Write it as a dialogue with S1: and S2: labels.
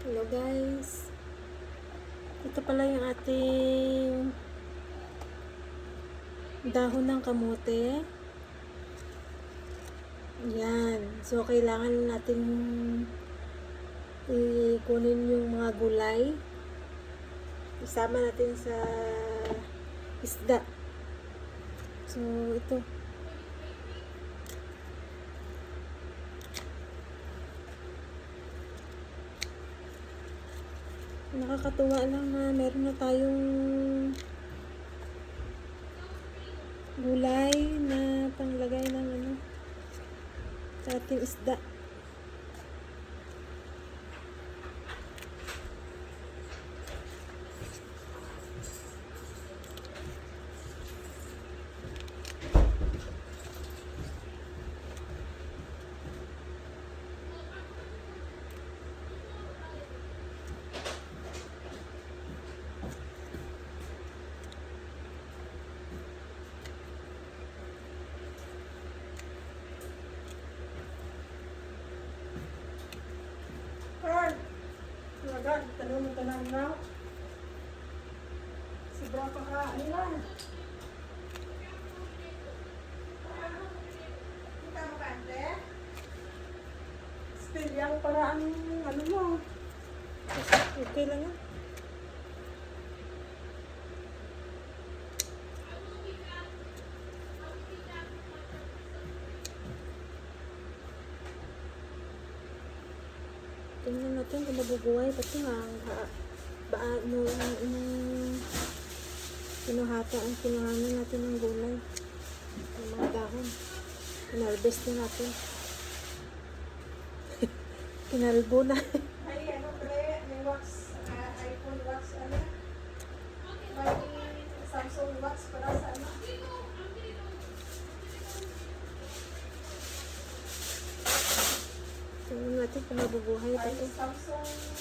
S1: Hello guys. Ito pala yung ating dahon ng kamote. Yan. So, kailangan natin ikunin yung mga gulay. Isama natin sa isda. So, ito. Nakakatuwa lang na meron na tayong gulay na panglagay ng sa ating isda. Carl, agad, tanong mo tanong na. Sobrang pakain lang. Kita mo kante? Still yang para ang ano mo. Okay lang yan. Tingnan natin kung mabubuhay. Pati nga, kinuhanan natin ng gulay. Ang mga dahon. Kinarbest na natin. Kinalbo na.
S2: Ay, ano pre, may wax, iPhone wax, ano? May Samsung wax para sa ano?
S1: Tingnan natin kung mabubuhay pa
S2: Ay,
S1: ito.
S2: Samsung